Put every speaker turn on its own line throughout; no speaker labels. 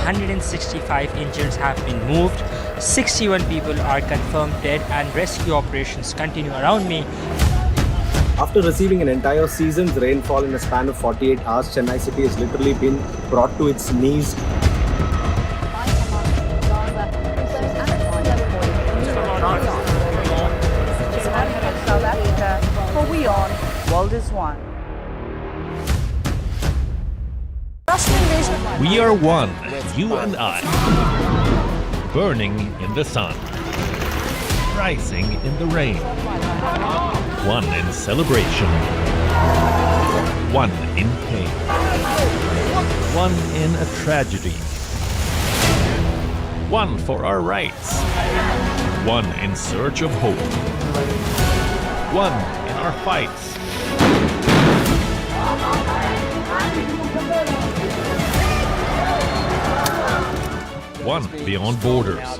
165 injured have been moved. 61 people are confirmed dead and rescue operations continue around me.
After receiving an entire season's rainfall in a span of 48 hours, Chennai city has literally been brought to its knees.
For WION, World is One.
We are one, you and I. Burning in the sun. Rising in the rain. One in celebration. One in pain. One in a tragedy. One for our rights. One in search of hope. One in our fights. One beyond borders.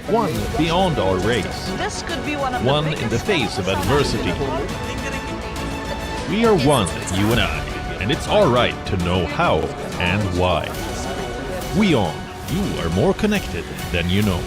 One beyond our race.
This could be one
in the face of adversity. We are one, you and I, and it's our right to know how and why. WION, you are more connected than you know.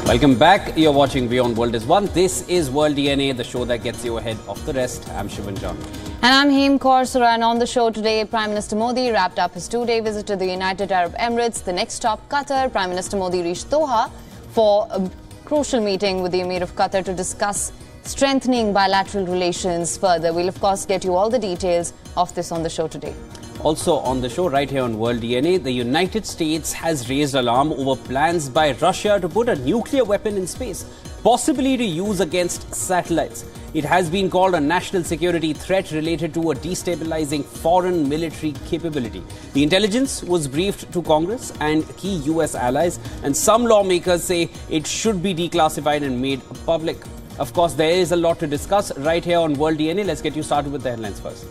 Welcome back. You're watching WION World is One. This is World DNA, the show that gets you ahead of the rest. I'm Shivan John.
And I'm Heem Kaur Sura. And on the show today, Prime Minister Modi wrapped up his two-day visit to the United Arab Emirates. The next stop, Qatar. Prime Minister Modi reached Doha for a crucial meeting with the Emir of Qatar to discuss strengthening bilateral relations further. We'll, of course, get you all the details of this on the show today.
Also on the show right here on World DNA, the United States has raised alarm over plans by Russia to put a nuclear weapon in space, possibly to use against satellites. It has been called a national security threat related to a destabilizing foreign military capability. The intelligence was briefed to Congress and key US allies, and some lawmakers say it should be declassified and made public. Of course, there is a lot to discuss right here on World DNA. Let's get you started with the headlines first.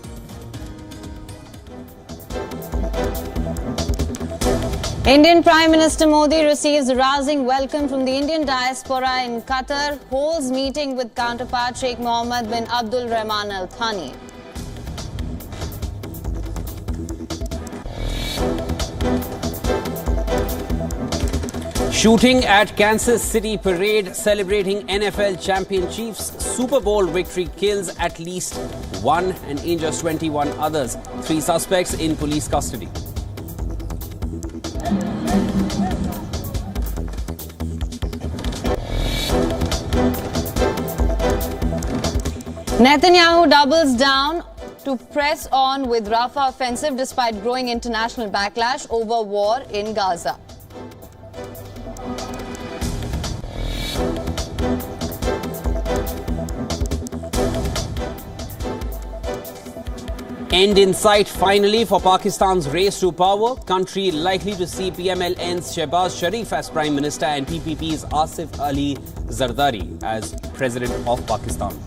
Indian Prime Minister Modi receives a rousing welcome from the Indian diaspora in Qatar, holds meeting with counterpart Sheikh Mohammed bin Abdul Rahman Al Thani.
Shooting at Kansas City parade celebrating NFL champion Chiefs Super Bowl victory kills at least one and injures 21 others. 3 suspects in police custody.
Netanyahu doubles down to press on with Rafah offensive despite growing international backlash over war in Gaza.
End in sight finally for Pakistan's race to power. Country likely to see PMLN's Shehbaz Sharif as Prime Minister and PPP's Asif Ali Zardari as President of Pakistan.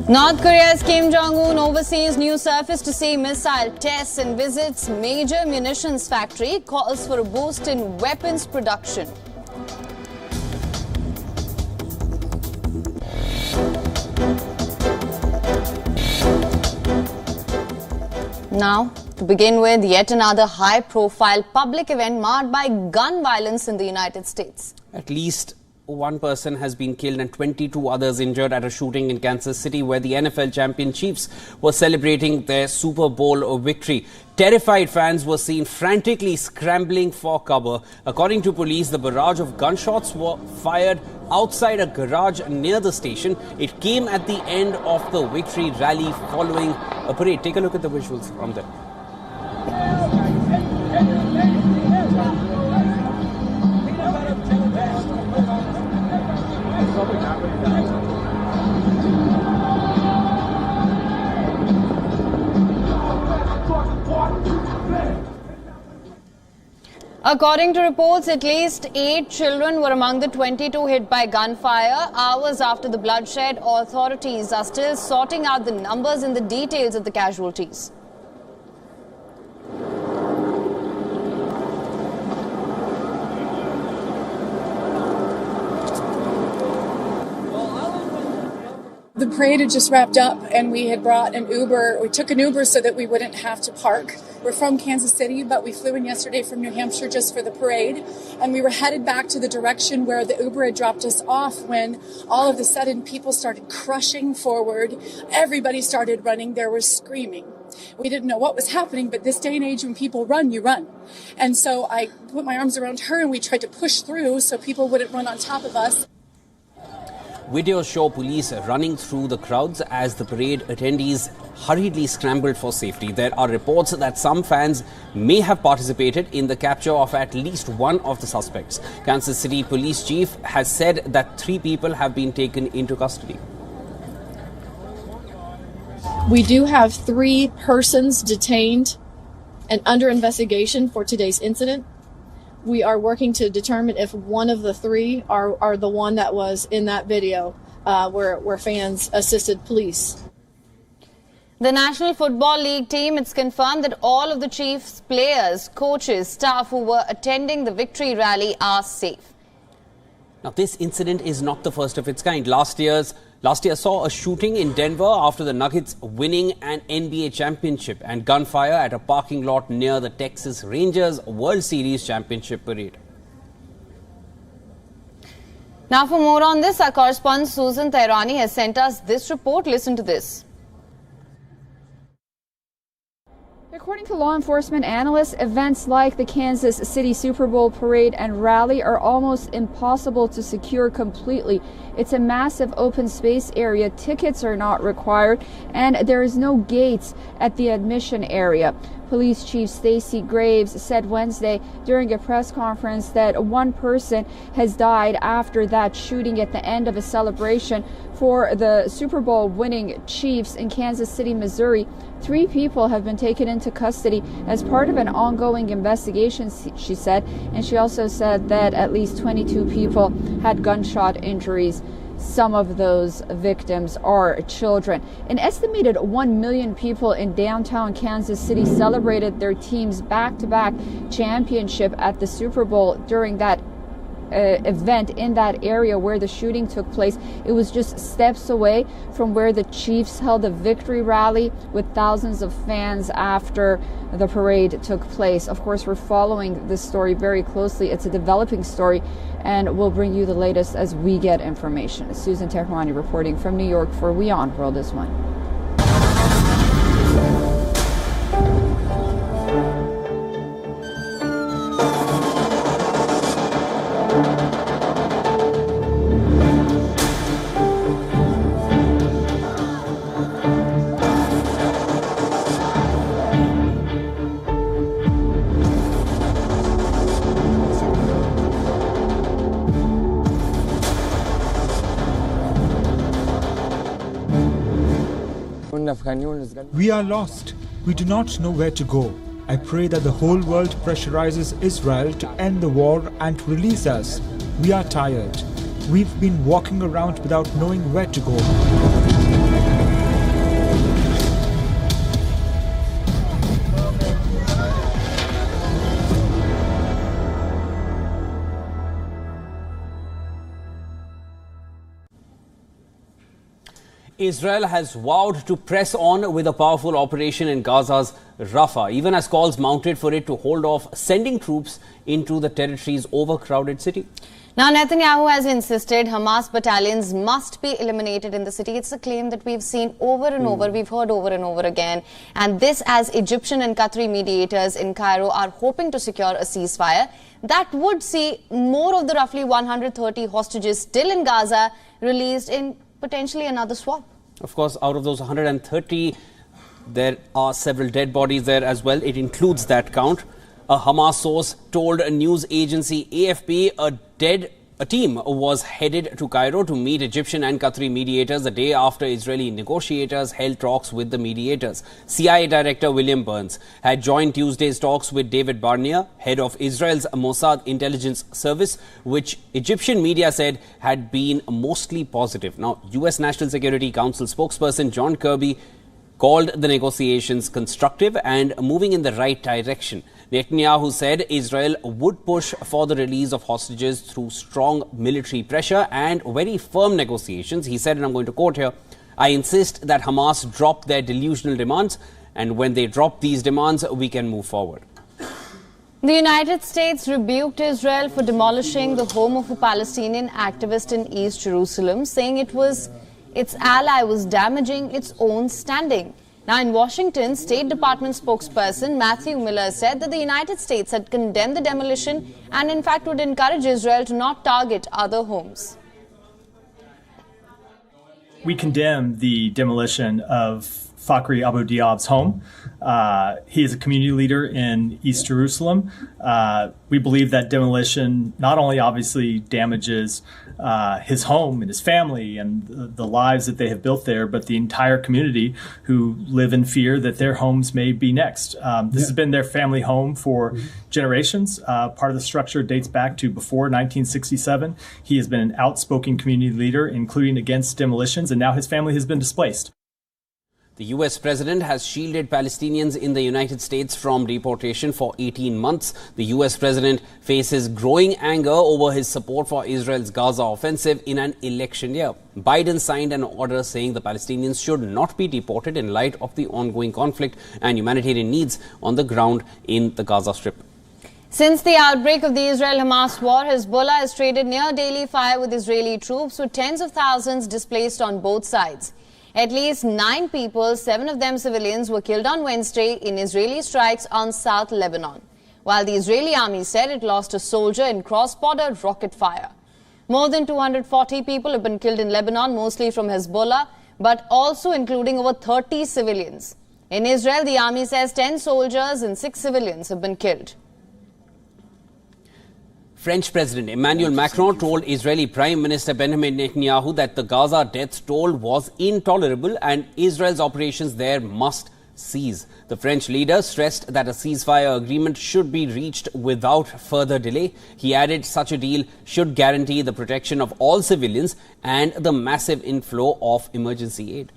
North Korea's Kim Jong-un oversees new surface-to-sea missile tests and visits major munitions factory, calls for a boost in weapons production. Now, to begin with, yet another high-profile public event marred by gun violence in the United States.
At least one person has been killed and 22 others injured at a shooting in Kansas City where the NFL champion Chiefs were celebrating their Super Bowl victory. Terrified fans were seen frantically scrambling for cover. According to police, the barrage of gunshots were fired outside a garage near the station. It came at the end of the victory rally following a parade. Take a look at the visuals from there.
According to reports, at least 8 children were among the 22 hit by gunfire. Hours after the bloodshed, authorities are still sorting out the numbers and the details of the casualties.
The parade had just wrapped up and we had brought an Uber. We took an Uber so that we wouldn't have to park. We're from Kansas City, but we flew in yesterday from New Hampshire just for the parade. And we were headed back to the direction where the Uber had dropped us off when all of a sudden people started crushing forward. Everybody started running. There was screaming. We didn't know what was happening, but this day and age when people run, you run. And so I put my arms around her and we tried to push through so people wouldn't run on top of us.
Videos show police running through the crowds as the parade attendees hurriedly scrambled for safety. There are reports that some fans may have participated in the capture of at least one of the suspects. Kansas City Police Chief has said that 3 people have been taken into custody.
We do have 3 persons detained and under investigation for today's incident. We are working to determine if one of the 3 are the one that was in that video where fans assisted police.
The National Football League team, it's confirmed that all of the Chiefs players, coaches, staff who were attending the victory rally are safe.
Now, this incident is not the first of its kind. Last year saw a shooting in Denver after the Nuggets winning an NBA championship and gunfire at a parking lot near the Texas Rangers World Series championship parade.
Now, for more on this, our correspondent Susan Tehrani has sent us this report. Listen to this.
According to law enforcement analysts, events like the Kansas City Super Bowl parade and rally are almost impossible to secure completely. It's a massive open space area, tickets are not required, and there is no gates at the admission area. Police Chief Stacey Graves said Wednesday during a press conference that 1 person has died after that shooting at the end of a celebration for the Super Bowl winning Chiefs in Kansas City, Missouri. 3 people have been taken into custody as part of an ongoing investigation, she said, and she also said that at least 22 people had gunshot injuries. Some of those victims are children. An estimated 1 million people in downtown Kansas City celebrated their team's back-to-back championship at the Super Bowl during that event in that area where the shooting took place. It was just steps away from where the Chiefs held a victory rally with thousands of fans after the parade took place. Of course, we're following this story very closely. It's a developing story, and we'll bring you the latest as we get information. Susan Tehrani reporting from New York for WION World is One.
We are lost. We do not know where to go. I pray that the whole world pressurizes Israel to end the war and to release us. We are tired. We've been walking around without knowing where to go.
Israel has vowed to press on with a powerful operation in Gaza's Rafah, even as calls mounted for it to hold off sending troops into the territory's overcrowded city.
Now, Netanyahu has insisted Hamas battalions must be eliminated in the city. It's a claim that we've seen over and over, we've heard over and over again. And this as Egyptian and Qatari mediators in Cairo are hoping to secure a ceasefire that would see more of the roughly 130 hostages still in Gaza released in potentially another swap.
Of course, out of those 130, there are several dead bodies there as well. It includes that count. A Hamas source told a news agency AFP a dead A team was headed to Cairo to meet Egyptian and Qatari mediators a day after Israeli negotiators held talks with the mediators. CIA Director William Burns had joined Tuesday's talks with David Barnea, head of Israel's Mossad intelligence service, which Egyptian media said had been mostly positive. Now, U.S. National Security Council spokesperson John Kirby called the negotiations constructive and moving in the right direction. Netanyahu said Israel would push for the release of hostages through strong military pressure and very firm negotiations. He said, and I'm going to quote here, "I insist that Hamas drop their delusional demands, and when they drop these demands, we can move forward."
The United States rebuked Israel for demolishing the home of a Palestinian activist in East Jerusalem, saying its ally was damaging its own standing. Now, in Washington, State Department spokesperson Matthew Miller said that the United States had condemned the demolition and, in fact, would encourage Israel to not target other homes.
We condemn the demolition of Fakhri Abu Diab's home. He is a community leader in East Jerusalem. We believe that demolition not only obviously damages his home and his family and the lives that they have built there, but the entire community who live in fear that their homes may be next. This has been their family home for generations. Part of the structure dates back to before 1967. He has been an outspoken community leader, including against demolitions, and now his family has been displaced.
The U.S. president has shielded Palestinians in the United States from deportation for 18 months. The U.S. president faces growing anger over his support for Israel's Gaza offensive in an election year. Biden signed an order saying the Palestinians should not be deported in light of the ongoing conflict and humanitarian needs on the ground in the Gaza Strip.
Since the outbreak of the Israel-Hamas war, Hezbollah has traded near daily fire with Israeli troops, with tens of thousands displaced on both sides. At least 9 people, 7 of them civilians, were killed on Wednesday in Israeli strikes on South Lebanon, while the Israeli army said it lost a soldier in cross-border rocket fire. More than 240 people have been killed in Lebanon, mostly from Hezbollah, but also including over 30 civilians. In Israel, the army says 10 soldiers and 6 civilians have been killed.
French President Emmanuel Macron told Israeli Prime Minister Benjamin Netanyahu that the Gaza death toll was intolerable and Israel's operations there must cease. The French leader stressed that a ceasefire agreement should be reached without further delay. He added such a deal should guarantee the protection of all civilians and the massive inflow of emergency aid.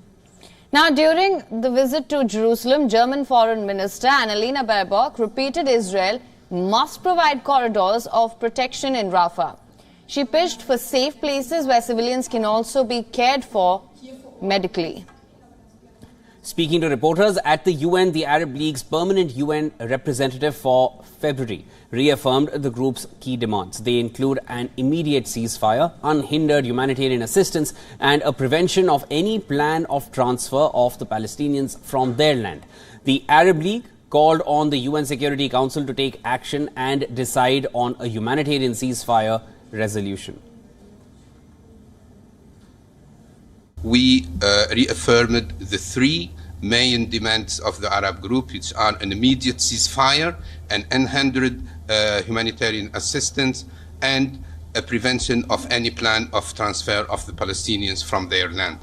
Now, during the visit to Jerusalem, German Foreign Minister Annalena Baerbock repeated Israel must provide corridors of protection in Rafah. She pushed for safe places where civilians can also be cared for medically.
Speaking to reporters at the UN, the Arab League's permanent UN representative for February reaffirmed the group's key demands. They include an immediate ceasefire, unhindered humanitarian assistance, and a prevention of any plan of transfer of the Palestinians from their land. The Arab League called on the UN Security Council to take action and decide on a humanitarian ceasefire resolution.
We reaffirmed the 3 main demands of the Arab group, which are an immediate ceasefire, an unhindered humanitarian assistance, and a prevention of any plan of transfer of the Palestinians from their land.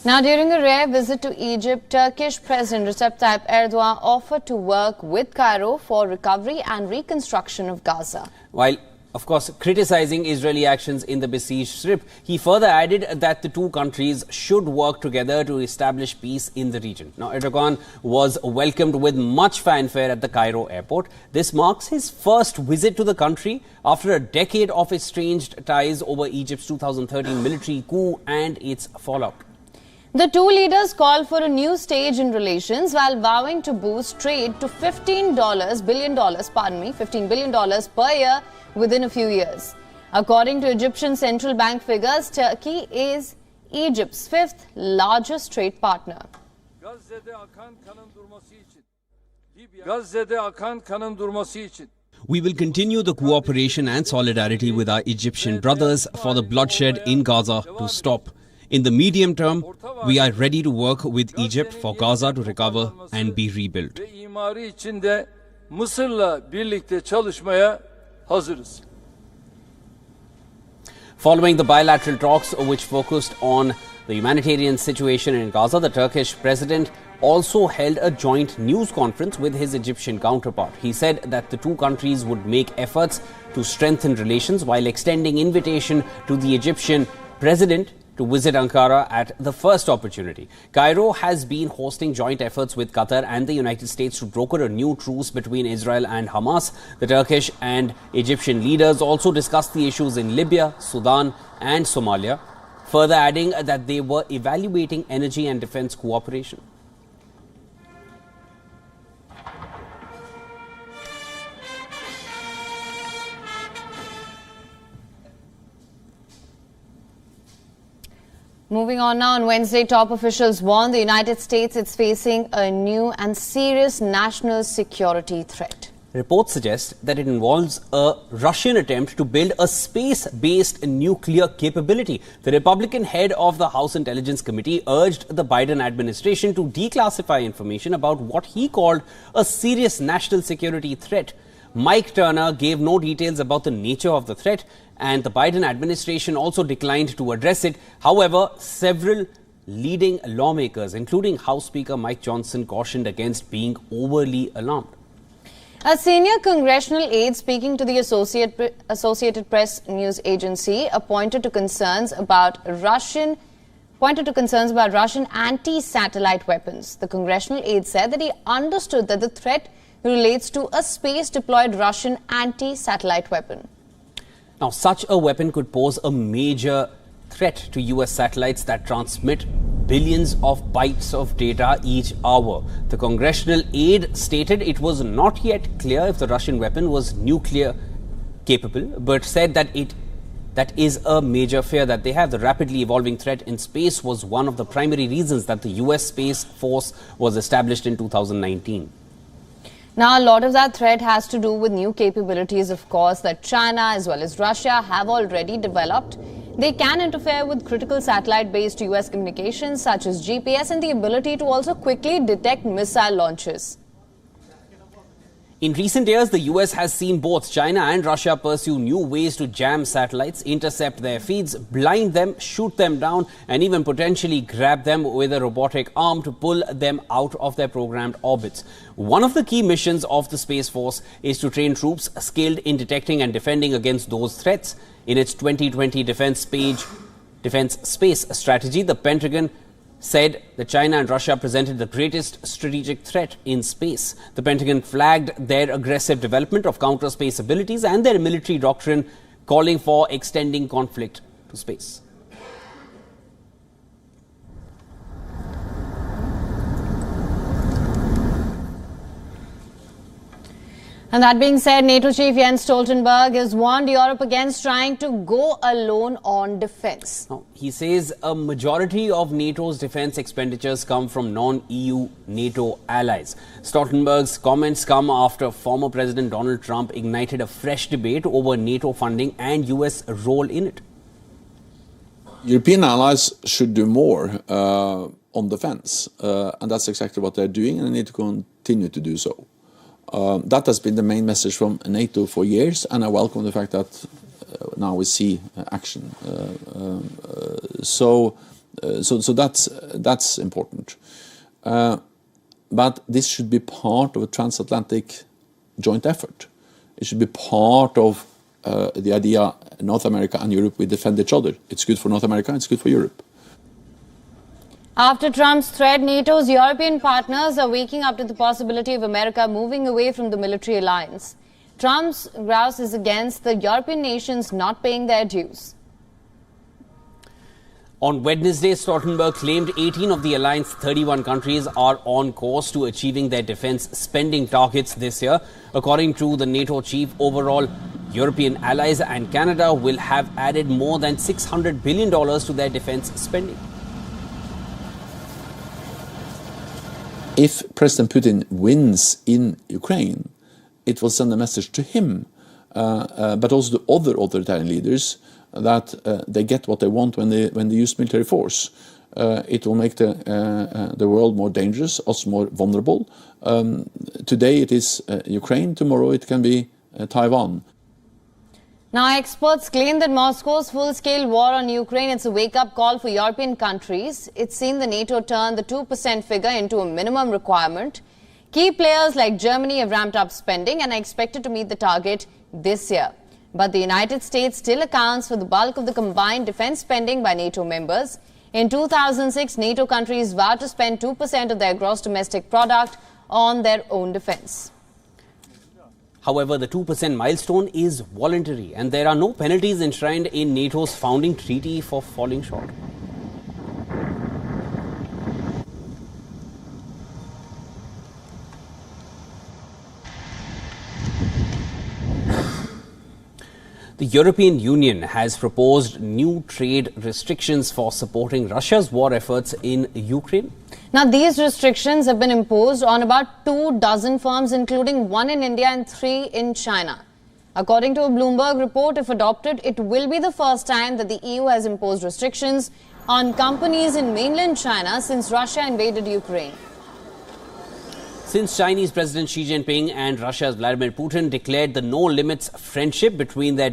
Now, during a rare visit to Egypt, Turkish President Recep Tayyip Erdogan offered to work with Cairo for recovery and reconstruction of Gaza.
While, of course, criticizing Israeli actions in the besieged Strip, he further added that the two countries should work together to establish peace in the region. Now, Erdogan was welcomed with much fanfare at the Cairo airport. This marks his first visit to the country after a decade of estranged ties over Egypt's 2013 military coup and its fallout.
The two leaders called for a new stage in relations while vowing to boost trade to $15 billion per year within a few years. According to Egyptian central bank figures, Turkey is Egypt's 5th largest trade partner.
We will continue the cooperation and solidarity with our Egyptian brothers for the bloodshed in Gaza to stop. In the medium term, we are ready to work with Egypt for Gaza to recover and be rebuilt. Following the bilateral talks, which focused on the humanitarian situation in Gaza, the Turkish president also held a joint news conference with his Egyptian counterpart. He said that the two countries would make efforts to strengthen relations while extending invitation to the Egyptian president to visit Ankara at the first opportunity. Cairo has been hosting joint efforts with Qatar and the United States to broker a new truce between Israel and Hamas. The Turkish and Egyptian leaders also discussed the issues in Libya, Sudan and Somalia, further adding that they were evaluating energy and defense cooperation.
Moving on now, on Wednesday, top officials warned the United States it's facing a new and serious national security threat.
Reports suggest that it involves a Russian attempt to build a space-based nuclear capability. The Republican head of the House Intelligence Committee urged the Biden administration to declassify information about what he called a serious national security threat. Mike Turner gave no details about the nature of the threat, and the Biden administration also declined to address it. However, several leading lawmakers, including House Speaker Mike Johnson, cautioned against being overly alarmed.
A senior congressional aide speaking to the Associated Press news agency pointed to concerns about Russian anti-satellite weapons. The congressional aide said that he understood that the threat relates to a space-deployed Russian anti-satellite weapon.
Now, such a weapon could pose a major threat to US satellites that transmit billions of bytes of data each hour. The congressional aide stated it was not yet clear if the Russian weapon was nuclear capable, but said that that is a major fear that they have. The rapidly evolving threat in space was one of the primary reasons that the US Space Force was established in 2019.
Now, a lot of that threat has to do with new capabilities, of course, that China as well as Russia have already developed. They can interfere with critical satellite-based US communications such as GPS and the ability to also quickly detect missile launches.
In recent years, the US has seen both China and Russia pursue new ways to jam satellites, intercept their feeds, blind them, shoot them down, and even potentially grab them with a robotic arm to pull them out of their programmed orbits. One of the key missions of the Space Force is to train troops skilled in detecting and defending against those threats. In its 2020 defense space strategy, the Pentagon said that China and Russia presented the greatest strategic threat in space. The Pentagon flagged their aggressive development of counter-space abilities and their military doctrine, calling for extending conflict to space.
And that being said, NATO chief Jens Stoltenberg has warned Europe against trying to go alone on defense.
Now, he says a majority of NATO's defense expenditures come from non-EU NATO allies. Stoltenberg's comments come after former President Donald Trump ignited a fresh debate over NATO funding and US role in it.
European allies should do more on defense, and that's exactly what they're doing, and they need to continue to do so. That has been the main message from NATO for years, and I welcome the fact that now we see action. So that's important. But this should be part of a transatlantic joint effort. It should be part of the idea North America and Europe will defend each other. It's good for North America, it's good for Europe.
After Trump's threat, NATO's European partners are waking up to the possibility of America moving away from the military alliance. Trump's grouse is against the European nations not paying their dues.
On Wednesday, Stoltenberg claimed 18 of the alliance's 31 countries are on course to achieving their defense spending targets this year. According to the NATO chief, overall, European allies and Canada will have added more than $600 billion to their defense spending.
If President Putin wins in Ukraine, it will send a message to him, but also to other authoritarian leaders that they get what they want when they use military force. It will make the world more dangerous, us more vulnerable. Today it is Ukraine, tomorrow it can be Taiwan.
Now, experts claim that Moscow's full-scale war on Ukraine is a wake-up call for European countries. It's seen the NATO turn the 2% figure into a minimum requirement. Key players like Germany have ramped up spending and are expected to meet the target this year. But the United States still accounts for the bulk of the combined defense spending by NATO members. In 2006, NATO countries vowed to spend 2% of their gross domestic product on their own defense.
However, the 2% milestone is voluntary and there are no penalties enshrined in NATO's founding treaty for falling short. The European Union has proposed new trade restrictions for supporting Russia's war efforts in Ukraine.
Now, these restrictions have been imposed on about 24 firms, including 1 in India and 3 in China. According to a Bloomberg report, if adopted, it will be the first time that the EU has imposed restrictions on companies in mainland China since Russia invaded Ukraine.
Since Chinese President Xi Jinping and Russia's Vladimir Putin declared the no-limits friendship between their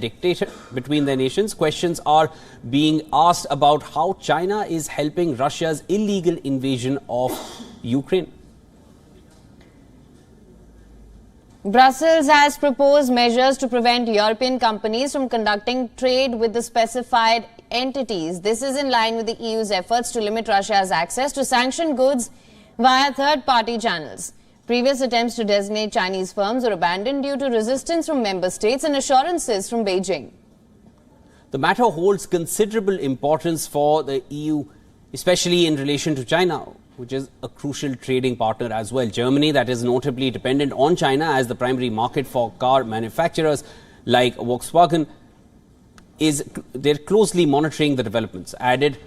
nations, questions are being asked about how China is helping Russia's illegal invasion of Ukraine.
Brussels has proposed measures to prevent European companies from conducting trade with the specified entities. This is in line with the EU's efforts to limit Russia's access to sanctioned goods via third-party channels. Previous attempts to designate Chinese firms were abandoned due to resistance from member states and assurances from Beijing.
The matter holds considerable importance for the EU, especially in relation to China, which is a crucial trading partner as well. Germany, that is notably dependent on China as the primary market for car manufacturers like Volkswagen, they're closely monitoring the developments, added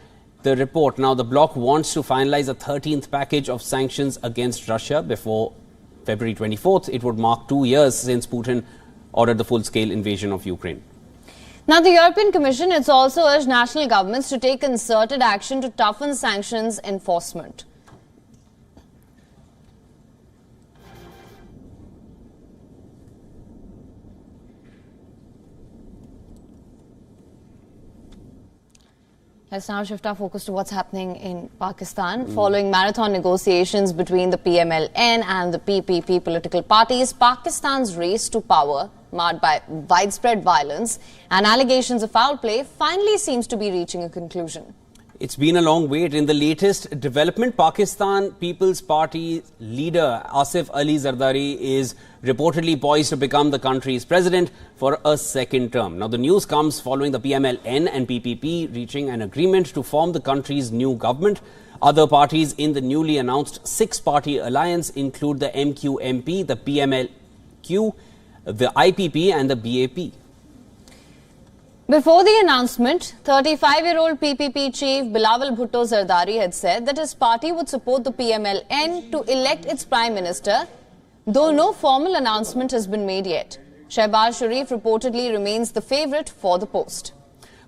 the report. Now, the bloc wants to finalize a 13th package of sanctions against Russia before February 24th. It would mark 2 years since Putin ordered the full-scale invasion of Ukraine.
Now, the European Commission has also urged national governments to take concerted action to toughen sanctions enforcement. Let's now shift our focus to what's happening in Pakistan. Following marathon negotiations between the PMLN and the PPP political parties, Pakistan's race to power, marred by widespread violence and allegations of foul play, finally seems to be reaching a conclusion.
It's been a long wait. In the latest development, Pakistan People's Party leader Asif Ali Zardari is reportedly poised to become the country's president for a second term. Now, the news comes following the PMLN and PPP reaching an agreement to form the country's new government. Other parties in the newly announced 6-party alliance include the MQMP, the PMLQ, the IPP and the BAP.
Before the announcement, 35-year-old PPP chief Bilawal Bhutto Zardari had said that his party would support the PMLN to elect its prime minister, though no formal announcement has been made yet. Shehbaz Sharif reportedly remains the favourite for the post.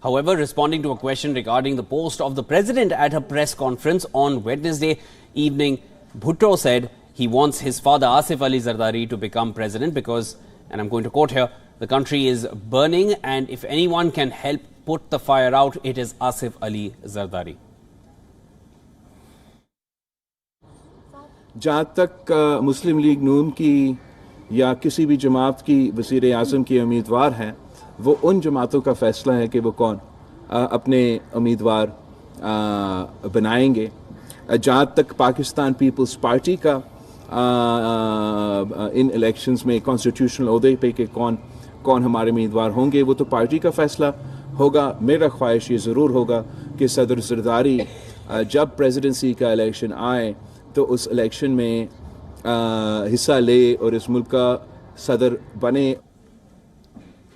However, responding to a question regarding the post of the president at a press conference on Wednesday evening, Bhutto said he wants his father Asif Ali Zardari to become president because, and I'm going to quote here, the country is burning and if anyone can help put the fire out, it is Asif Ali Zardari.
जहाँ तक मुस्लिम league नून की या किसी भी जमात की वज़ीर आज़म की उम्मीदवार हैं, वो उन जमातों का फ़ैसला है कि वो कौन अपने उम्मीदवार बनाएंगे. जहाँ तक पाकिस्तान पीपल्स पार्टी का इन इलेक्शंस में कॉन्स्टिट्यूशनल ओहदे पे कि कौन हमारे उम्मीदवार होंगे, वो तो पार्टी का फ़ैसला होगा. मेरा ख्वाहिश ये ज़रूर होगा कि सदर ज़रदारी जब प्रेसिडेंसी का इलेक्शन आए तो उस इलेक्शन में हिस्सा ले और इस मुल्क का सदर बने.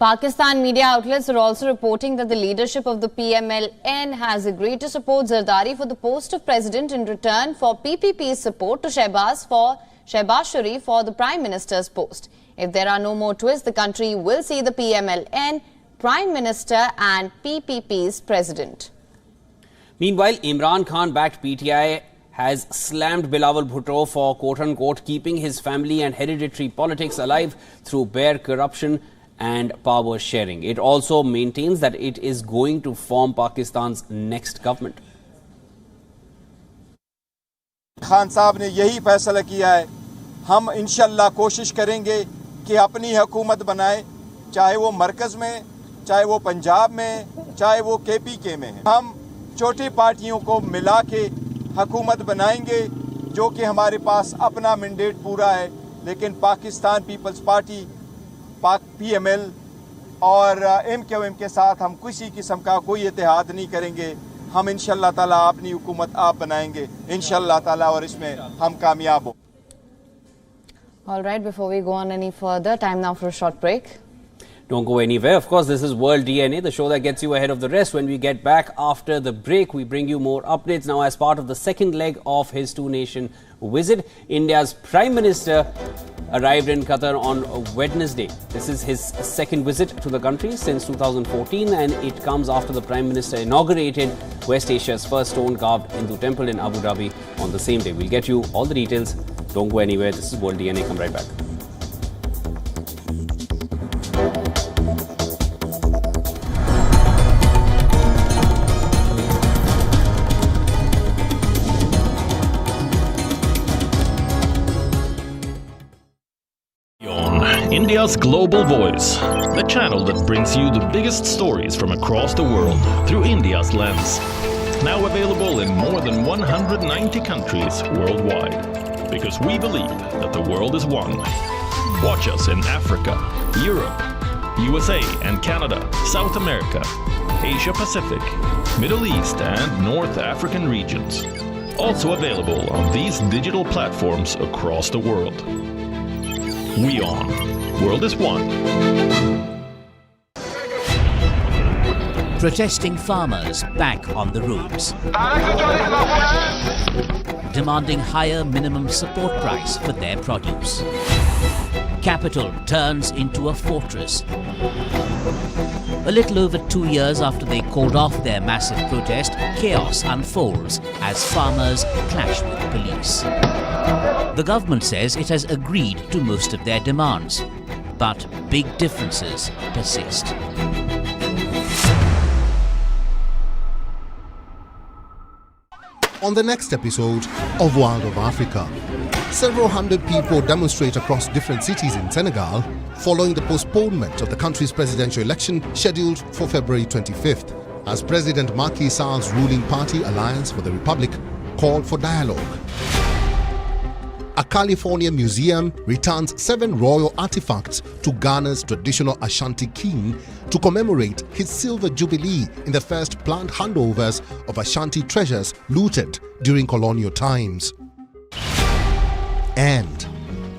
Pakistan media outlets are also reporting that the leadership of the PMLN has agreed to support Zardari for the post of president in return for PPP's support to Shehbaz Sharif for the Prime Minister's post. If there are no more twists, the country will see the PMLN Prime Minister and PPP's president.
Meanwhile, Imran Khan-backed PTI has slammed Bilawal Bhutto for quote-unquote keeping his family and hereditary politics alive through bare corruption and power sharing. It also maintains that it is going to form Pakistan's next government.
Khan साहब ने यही फैसला किया है। हम इंशाल्लाह कोशिश करेंगे कि अपनी हुकूमत बनाए, चाहे वो मरकज़ में, चाहे वो पंजाब में, चाहे वो KPK में है। हम छोटी पार्टियों को मिला के हुकूमत बनाएंगे, जो कि हमारे पास अपना मैंडेट पूरा है, लेकिन पाकिस्तान पीपल्स पार्टी PML और MQM के साथ हम किसी किस्म का कोई इत्तेहाद नहीं करेंगे। हम इंशाल्लाह ताला अपनी हुकूमत आप बनाएंगे इंशाल्लाह ताला, और इसमें हम कामयाब हो।
All right, before we go on any further, time now for a short break.
Don't go anywhere. Of course, this is World DNA, the show that gets you ahead of the rest. When we get back after the break, we bring you more updates. Now, as part of the second leg of his two-nation visit, India's Prime Minister arrived in Qatar on Wednesday. This is his second visit to the country since 2014, and it comes after the Prime Minister inaugurated West Asia's first stone-carved Hindu temple in Abu Dhabi on the same day. We'll get you all the details. Don't go anywhere. This is World DNA. Come right back.
India's Global Voice, the channel that brings you the biggest stories from across the world through India's lens. Now available in more than 190 countries worldwide. Because we believe that the world is one. Watch us in Africa, Europe, USA and Canada, South America, Asia Pacific, Middle East and North African regions. Also available on these digital platforms across the world. WION. World is one.
Protesting farmers back on the roads. Demanding higher minimum support price for their produce. Capital turns into a fortress. A little over 2 years after they called off their massive protest, chaos unfolds as farmers clash with police. The government says it has agreed to most of their demands, but big differences persist.
On the next episode of World of Africa, several hundred people demonstrate across different cities in Senegal following the postponement of the country's presidential election scheduled for February 25th, as President Macky Sall's ruling party Alliance for the Republic called for dialogue. A California museum returns 7 royal artifacts to Ghana's traditional Ashanti king to commemorate his silver jubilee in the first planned handovers of Ashanti treasures looted during colonial times. And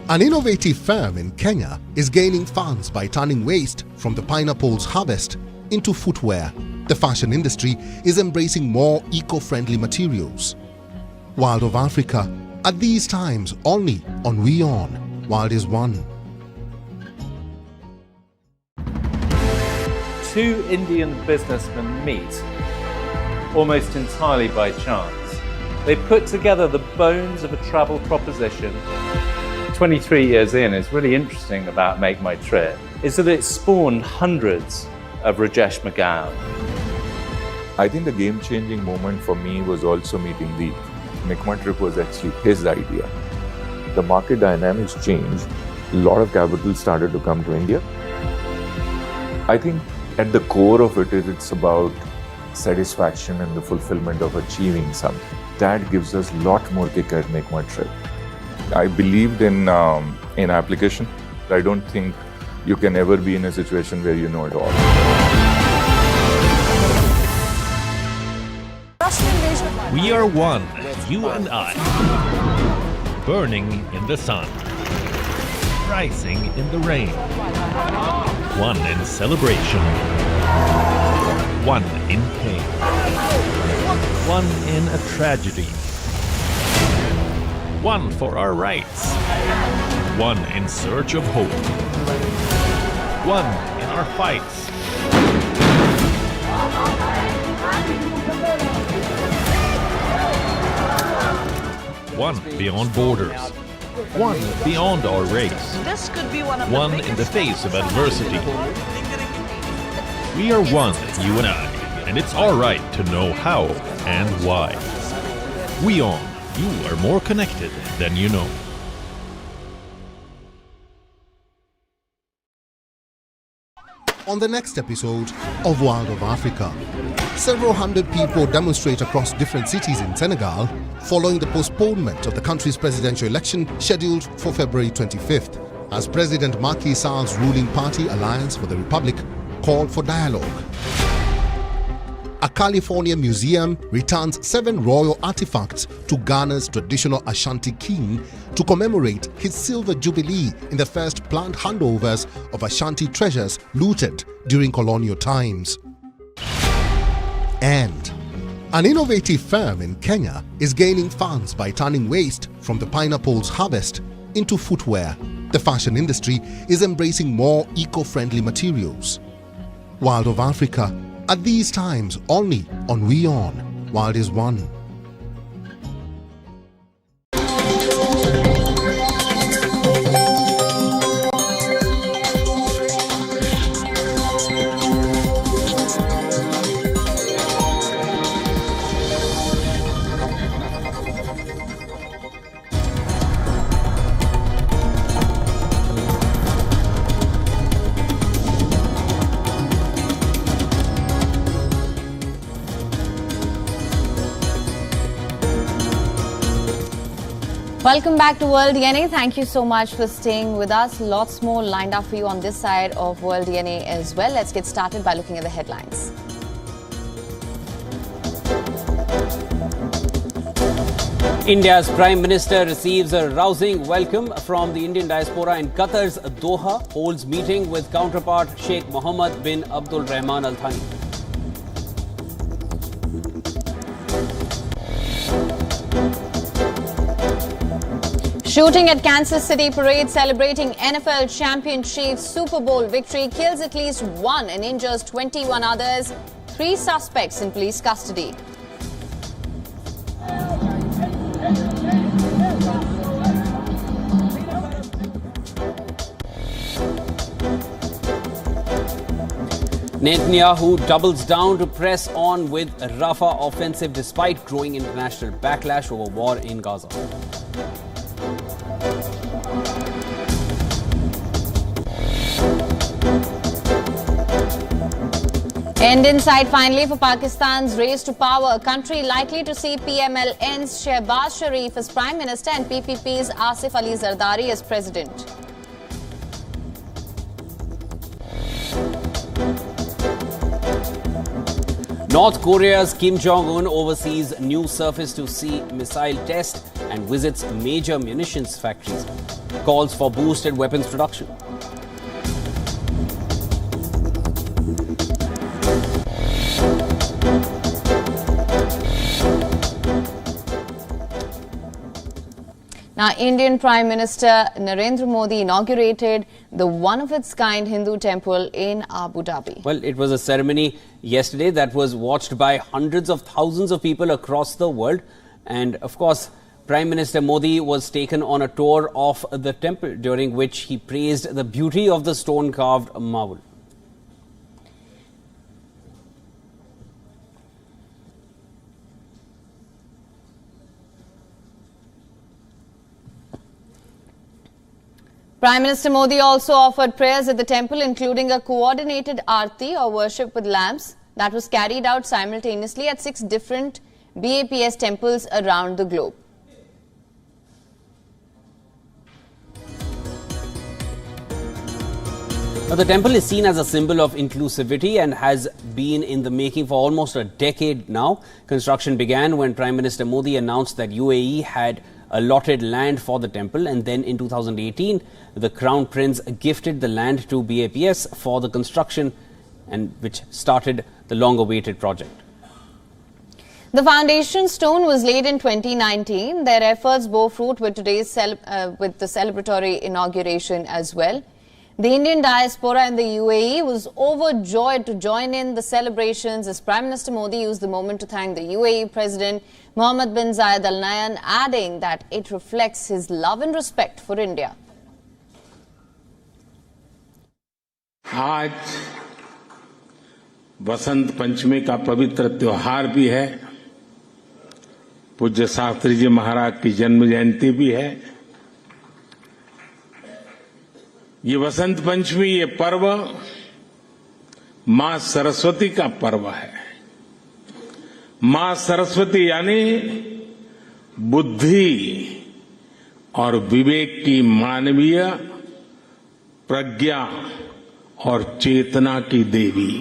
an innovative firm in Kenya is gaining funds by turning waste from the pineapple's harvest into footwear. The fashion industry is embracing more eco-friendly materials. World of Africa, at these times only on WION. World is one.
2 Indian businessmen meet almost entirely by chance. They put together the bones of a travel proposition. 23 years in, it's really interesting about Make My Trip is that it spawned hundreds of Rajesh McGowan.
I think the game-changing moment for me was also meeting Deep. Make My Trip was actually his idea. The market dynamics changed. A lot of capital started to come to India. I think at the core of it is it's about satisfaction and the fulfillment of achieving something. That gives us a lot more kick at Make My Trip. I believed in application. I don't think you can ever be in a situation where you know it all.
We are one, you and I. Burning in the sun. Rising in the rain. One in celebration. One in pain. One in a tragedy. One for our rights. One in search of hope. One in our fights. One beyond borders. One beyond our race.
This could be one of
One
the
in the
biggest
face of adversity. We are one, you and I, and it's all right to know how and why. WION, you are more connected than you know.
On the next episode of World of Africa, several hundred people demonstrate across different cities in Senegal following the postponement of the country's presidential election scheduled for February 25th, as President Macky Sall's ruling party Alliance for the Republic called for dialogue. A California museum returns 7 royal artifacts to Ghana's traditional Ashanti king to commemorate his silver jubilee in the first planned handovers of Ashanti treasures looted during colonial times. And an innovative firm in Kenya is gaining funds by turning waste from the pineapple's harvest into footwear. The fashion industry is embracing more eco-friendly materials. World of Africa, at these times only on WION, World is One.
Welcome back to World DNA. Thank you so much for staying with us. Lots more lined up for you on this side of World DNA as well. Let's get started by looking at the headlines.
India's Prime Minister receives a rousing welcome from the Indian diaspora in Qatar's Doha, holds meeting with counterpart Sheikh Mohammed bin Abdul Rahman Al Thani.
Shooting at Kansas City parade celebrating NFL championship Super Bowl victory kills at least 1 and injures 21 others. 3 suspects in police custody.
Netanyahu doubles down to press on with Rafah offensive despite growing international backlash over war in Gaza.
End in sight finally for Pakistan's race to power. A country likely to see PMLN's Shehbaz Sharif as Prime Minister and PPP's Asif Ali Zardari as President.
North Korea's Kim Jong-un oversees new surface-to-sea missile test and visits major munitions factories. Calls for boosted weapons production.
Now, Indian Prime Minister Narendra Modi inaugurated the one-of-its-kind Hindu temple in Abu Dhabi.
Well, it was a ceremony yesterday that was watched by hundreds of thousands of people across the world. And, of course, Prime Minister Modi was taken on a tour of the temple, during which he praised the beauty of the stone-carved marble.
Prime Minister Modi also offered prayers at the temple, including a coordinated aarti or worship with lamps that was carried out simultaneously at 6 different BAPS temples around the globe.
Now, the temple is seen as a symbol of inclusivity and has been in the making for almost a decade now. Construction began when Prime Minister Modi announced that UAE had allotted land for the temple, and then in 2018 the Crown Prince gifted the land to BAPS for the construction, and which started the long-awaited project.
The foundation stone was laid in 2019. Their efforts bore fruit with today's with the celebratory inauguration as well. The Indian diaspora in the UAE was overjoyed to join in the celebrations as Prime Minister Modi used the moment to thank the UAE President Mohammed bin Zayed Al Nahyan, adding that it reflects his love and respect for India.
आज वसंत पंचमी का पवित्र त्योहार भी है, पूज्य शास्त्री जी महाराज की जन्म जयंती भी है। ये वसंत पंचमी, ये पर्व मां सरस्वती का पर्व है। मां सरस्वती यानी बुद्धि और विवेक की मानवीय प्रज्ञा और चेतना की देवी।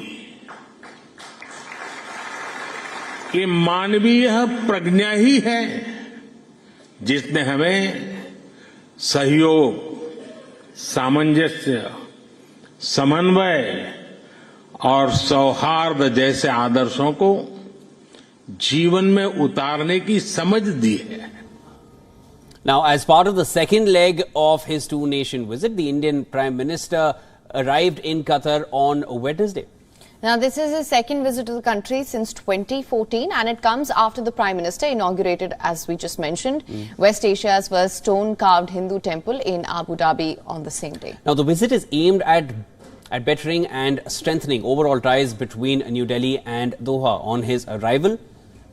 ये मानवीय प्रज्ञा ही है जिसने हमें सहयोग, सामंजस्य, समन्वय और सौहार्द जैसे आदर्शों को जीवन में उतारने की समझ दी है।
Now, as part of the second leg of his two-nation visit, the Indian Prime Minister arrived in Qatar on Wednesday.
Now, this is his second visit to the country since 2014, and it comes after the Prime Minister inaugurated, as we just mentioned, West Asia's first stone-carved Hindu temple in Abu Dhabi on the same day.
Now, the visit is aimed at bettering and strengthening overall ties between New Delhi and Doha. On his arrival,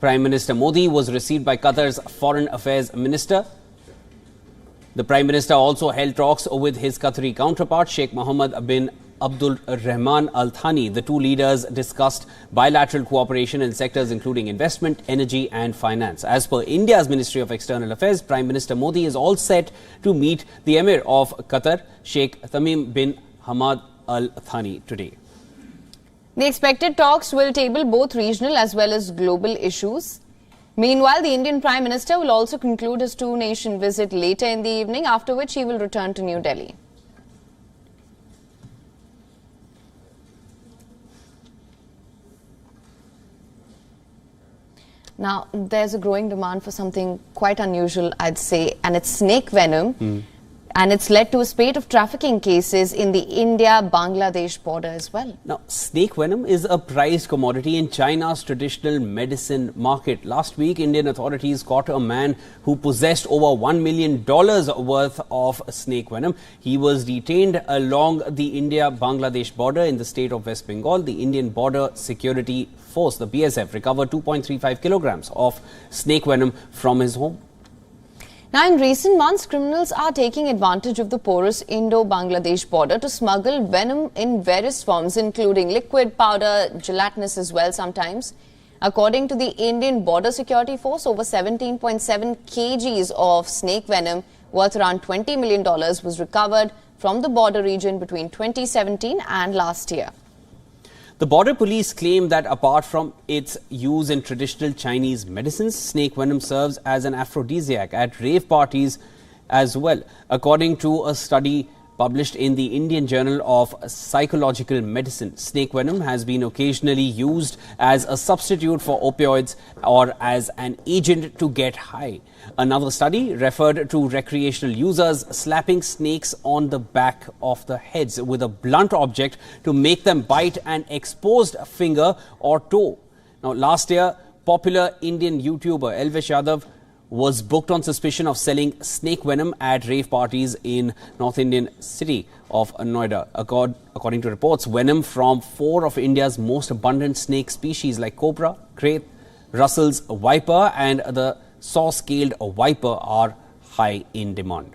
Prime Minister Modi was received by Qatar's Foreign Affairs Minister. The Prime Minister also held talks with his Qatari counterpart, Sheikh Mohammed bin Abdul Rahman Al Thani. The two leaders discussed bilateral cooperation in sectors including investment, energy and finance. As per India's Ministry of External Affairs, Prime Minister Modi is all set to meet the Emir of Qatar, Sheikh Tamim bin Hamad Al Thani, today.
The expected talks will table both regional as well as global issues. Meanwhile, the Indian Prime Minister will also conclude his two-nation visit later in the evening, after which he will return to New Delhi. Now, there's a growing demand for something quite unusual, I'd say, and it's snake venom. And it's led to a spate of trafficking cases in the India-Bangladesh border as well.
Now, snake venom is a prized commodity in China's traditional medicine market. Last week, Indian authorities caught a man who possessed over $1 million worth of snake venom. He was detained along the India-Bangladesh border in the state of West Bengal. The Indian Border Security Force, the BSF, recovered 2.35 kilograms of snake venom from his home.
Now, in recent months, criminals are taking advantage of the porous Indo-Bangladesh border to smuggle venom in various forms, including liquid, powder, gelatinous as well sometimes. According to the Indian Border Security Force, over 17.7 kgs of snake venom worth around $20 million was recovered from the border region between 2017 and last year.
The border police claim that apart from its use in traditional Chinese medicines, snake venom serves as an aphrodisiac at rave parties as well. According to a study published in the Indian Journal of Psychological Medicine, snake venom has been occasionally used as a substitute for opioids or as an agent to get high. Another study referred to recreational users slapping snakes on the back of the heads with a blunt object to make them bite an exposed finger or toe. Now, last year, popular Indian YouTuber Elvish Yadav was booked on suspicion of selling snake venom at rave parties in North Indian city of Noida. According to reports, venom from 4 of India's most abundant snake species like cobra, krait, Russell's viper and the saw-scaled viper are high in demand.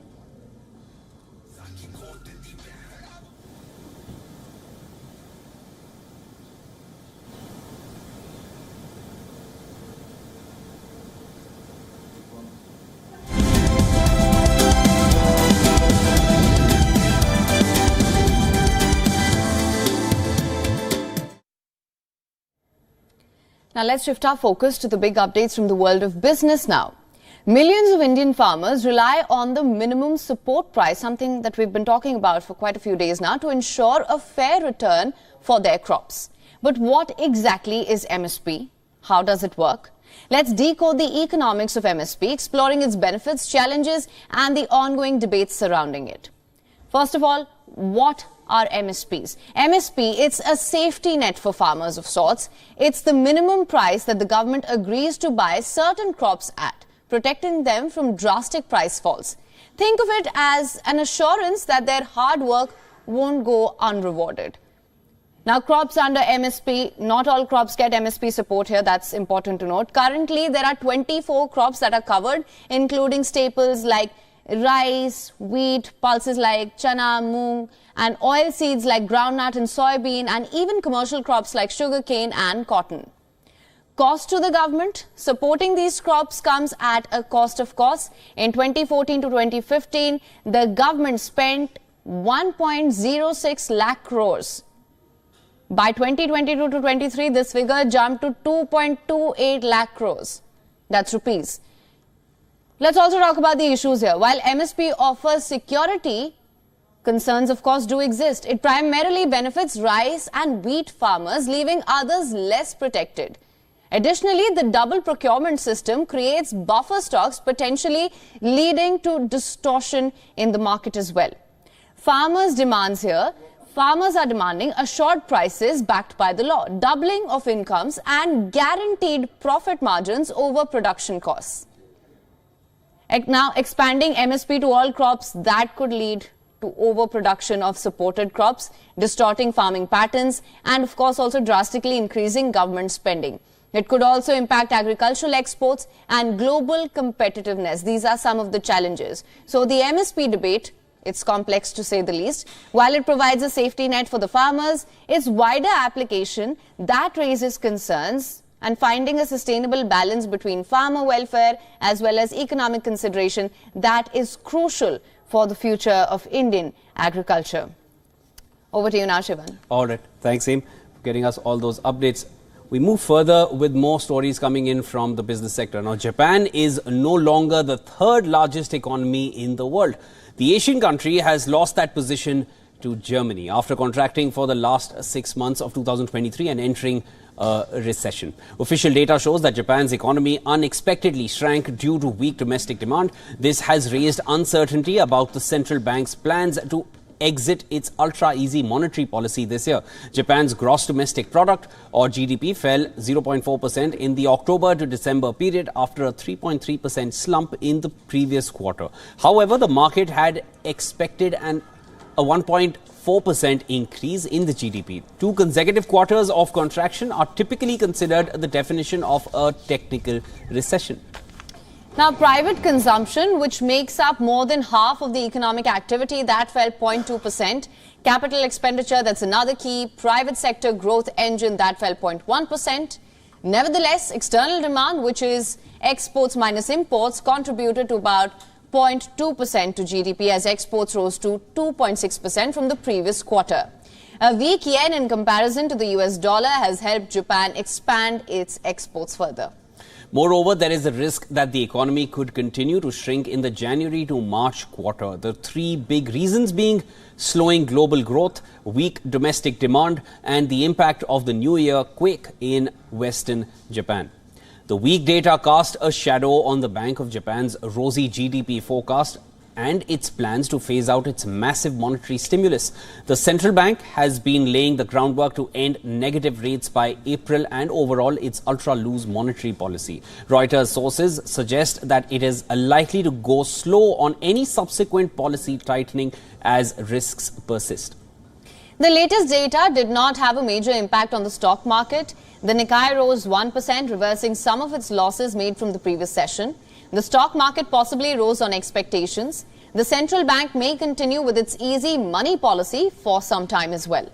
Now, let's shift our focus to the big updates from the world of business now. Millions of Indian farmers rely on the minimum support price, something that we've been talking about for quite a few days now, to ensure a fair return for their crops. But what exactly is MSP? How does it work? Let's decode the economics of MSP, exploring its benefits, challenges, and the ongoing debates surrounding it. First of all, what are MSPs. MSP, it's a safety net for farmers of sorts. It's the minimum price that the government agrees to buy certain crops at, protecting them from drastic price falls. Think of it as an assurance that their hard work won't go unrewarded. Now, crops under MSP, not all crops get MSP support here. That's important to note. Currently, there are 24 crops that are covered, including staples like rice, wheat, pulses like chana, moong, and oil seeds like groundnut and soybean, and even commercial crops like sugarcane and cotton. Cost to the government, supporting these crops comes at a cost of course. In 2014 to 2015, the government spent 1.06 lakh crores. By 2022 to 23, this figure jumped to 2.28 lakh crores. That's rupees. Let's also talk about the issues here. While MSP offers security, concerns of course do exist. It primarily benefits rice and wheat farmers, leaving others less protected. Additionally, the double procurement system creates buffer stocks, potentially leading to distortion in the market as well. Farmers' demands here. Farmers are demanding assured prices backed by the law, doubling of incomes and guaranteed profit margins over production costs. Now, expanding MSP to all crops, that could lead to overproduction of supported crops, distorting farming patterns, and of course also drastically increasing government spending. It could also impact agricultural exports and global competitiveness. These are some of the challenges. So the MSP debate, it's complex to say the least. While it provides a safety net for the farmers, its wider application that raises concerns, and finding a sustainable balance between farmer welfare as well as economic consideration, that is crucial for the future of Indian agriculture. Over to you now, Shivan.
All right. Thanks, Aim, for getting us all those updates. We move further with more stories coming in from the business sector. Now, Japan is no longer the third largest economy in the world. The Asian country has lost that position to Germany after contracting for the last 6 months of 2023 and entering a recession. Official data shows that Japan's economy unexpectedly shrank due to weak domestic demand. This has raised uncertainty about the central bank's plans to exit its ultra-easy monetary policy this year. Japan's gross domestic product, or GDP, fell 0.4% in the October to December period after a 3.3% slump in the previous quarter. However, the market had expected a 1.4% increase in the GDP. 2 consecutive quarters of contraction are typically considered the definition of a technical recession.
Now, private consumption, which makes up more than half of the economic activity, that fell 0.2%. Capital expenditure, that's another key private sector growth engine, that fell 0.1%. Nevertheless, external demand, which is exports minus imports, contributed to about 0.2% to GDP as exports rose to 2.6% from the previous quarter. A weak yen in comparison to the US dollar has helped Japan expand its exports further.
Moreover, there is a risk that the economy could continue to shrink in the January to March quarter. The 3 big reasons being slowing global growth, weak domestic demand, and the impact of the New Year quake in Western Japan. The weak data cast a shadow on the Bank of Japan's rosy GDP forecast and its plans to phase out its massive monetary stimulus. The central bank has been laying the groundwork to end negative rates by April and overall its ultra-loose monetary policy. Reuters sources suggest that it is likely to go slow on any subsequent policy tightening as risks persist.
The latest data did not have a major impact on the stock market. The Nikkei rose 1%, reversing some of its losses made from the previous session. The stock market possibly rose on expectations. The central bank may continue with its easy money policy for some time as well.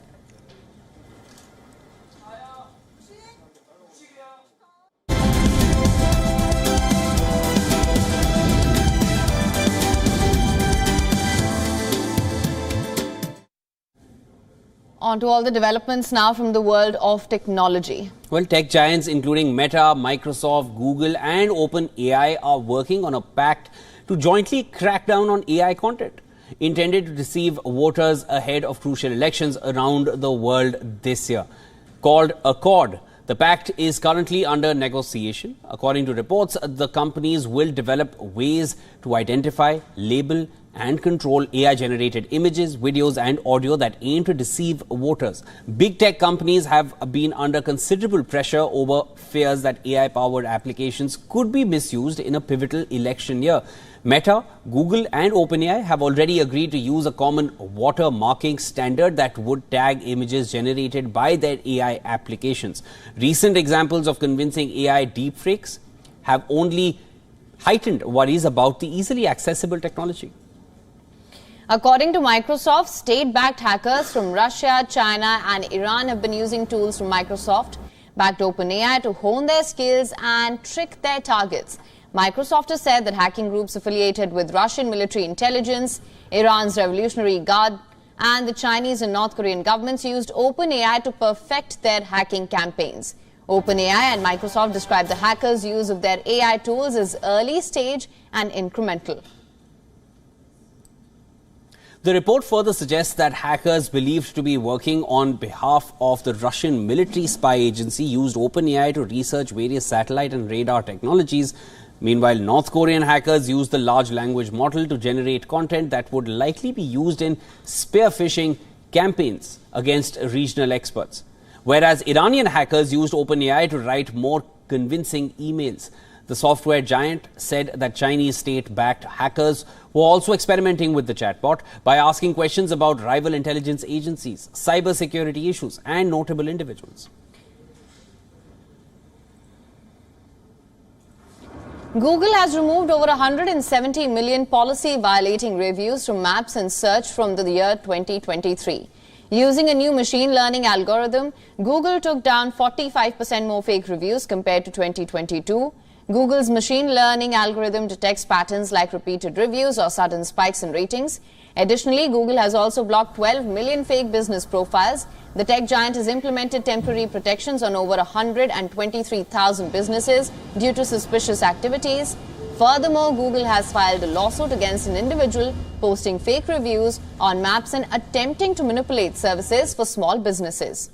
On to all the developments now from the world of technology.
Well, tech giants including Meta, Microsoft, Google and OpenAI are working on a pact to jointly crack down on AI content intended to deceive voters ahead of crucial elections around the world this year. Called Accord, the pact is currently under negotiation. According to reports, the companies will develop ways to identify, label, and control AI-generated images, videos and audio that aim to deceive voters. Big tech companies have been under considerable pressure over fears that AI-powered applications could be misused in a pivotal election year. Meta, Google and OpenAI have already agreed to use a common watermarking standard that would tag images generated by their AI applications. Recent examples of convincing AI deepfakes have only heightened worries about the easily accessible technology.
According to Microsoft, state-backed hackers from Russia, China and Iran have been using tools from Microsoft-backed OpenAI to hone their skills and trick their targets. Microsoft has said that hacking groups affiliated with Russian military intelligence, Iran's Revolutionary Guard and the Chinese and North Korean governments used OpenAI to perfect their hacking campaigns. OpenAI and Microsoft describe the hackers' use of their AI tools as early stage and incremental.
The report further suggests that hackers believed to be working on behalf of the Russian military spy agency used OpenAI to research various satellite and radar technologies. Meanwhile, North Korean hackers used the large language model to generate content that would likely be used in spear phishing campaigns against regional experts. Whereas Iranian hackers used OpenAI to write more convincing emails. The software giant said that Chinese state-backed hackers were also experimenting with the chatbot by asking questions about rival intelligence agencies, cybersecurity issues and notable individuals.
Google has removed over 170 million policy-violating reviews from maps and search from the year 2023. Using a new machine learning algorithm, Google took down 45% more fake reviews compared to 2022. Google's machine learning algorithm detects patterns like repeated reviews or sudden spikes in ratings. Additionally, Google has also blocked 12 million fake business profiles. The tech giant has implemented temporary protections on over 123,000 businesses due to suspicious activities. Furthermore, Google has filed a lawsuit against an individual posting fake reviews on maps and attempting to manipulate services for small businesses.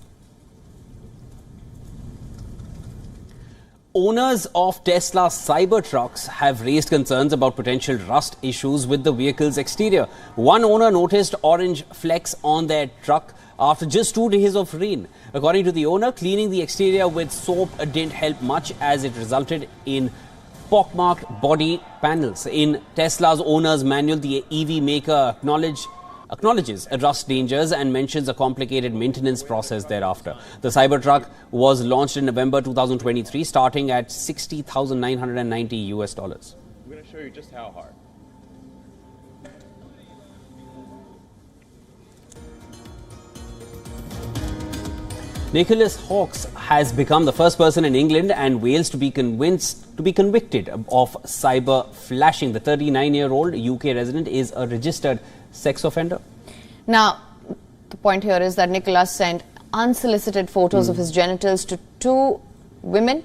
Owners of Tesla Cybertrucks have raised concerns about potential rust issues with the vehicle's exterior. One owner noticed orange flecks on their truck after just 2 days of rain. According to the owner, cleaning the exterior with soap didn't help much as it resulted in pockmarked body panels. In Tesla's owner's manual, the EV maker acknowledges rust dangers and mentions a complicated maintenance process thereafter. The Cybertruck was launched in November 2023, starting at $60,990 US. I'm
going to show you just how hard.
Nicholas Hawkes has become the first person in England and Wales to be convicted of cyber flashing. The 39-year-old UK resident is a registered sex offender.
Now, the point here is that Nicholas sent unsolicited photos of his genitals to 2 women,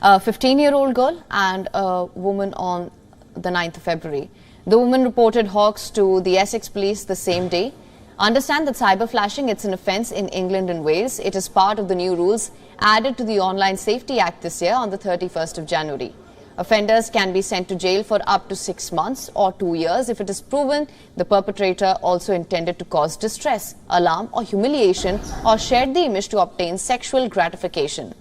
a 15-year-old girl and a woman on the 9th of February. The woman reported Hawkes to the Essex police the same day. Understand that cyber flashing, it's an offence in England and Wales. It is part of the new rules added to the Online Safety Act this year on the 31st of January. Offenders can be sent to jail for up to 6 months or 2 years if it is proven the perpetrator also intended to cause distress, alarm or humiliation or shared the image to obtain sexual gratification.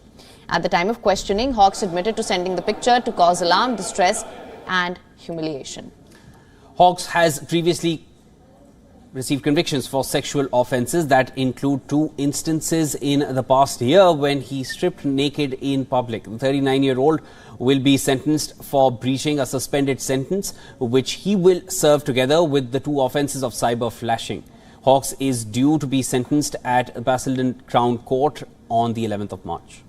At the time of questioning, Hawkes admitted to sending the picture to cause alarm, distress and humiliation.
Hawkes has previously received convictions for sexual offences that include 2 instances in the past year when he stripped naked in public. The 39-year-old will be sentenced for breaching a suspended sentence, which he will serve together with the 2 offences of cyber flashing. Hawkes is due to be sentenced at Basildon Crown Court on the 11th of March.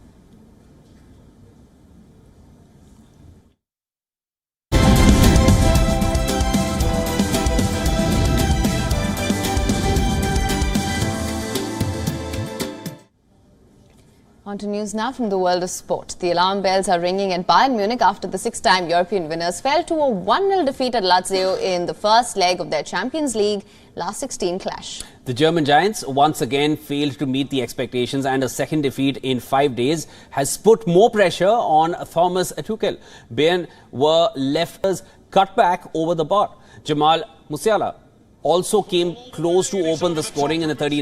On to news now from the world of sport. The alarm bells are ringing at Bayern Munich after the 6-time European winners fell to a 1-0 defeat at Lazio in the first leg of their Champions League last 16 clash.
The German Giants once again failed to meet the expectations, and a second defeat in 5 days has put more pressure on Thomas Tuchel. Bayern were left cut back over the bar. Jamal Musiala also came close to open the scoring in the 39th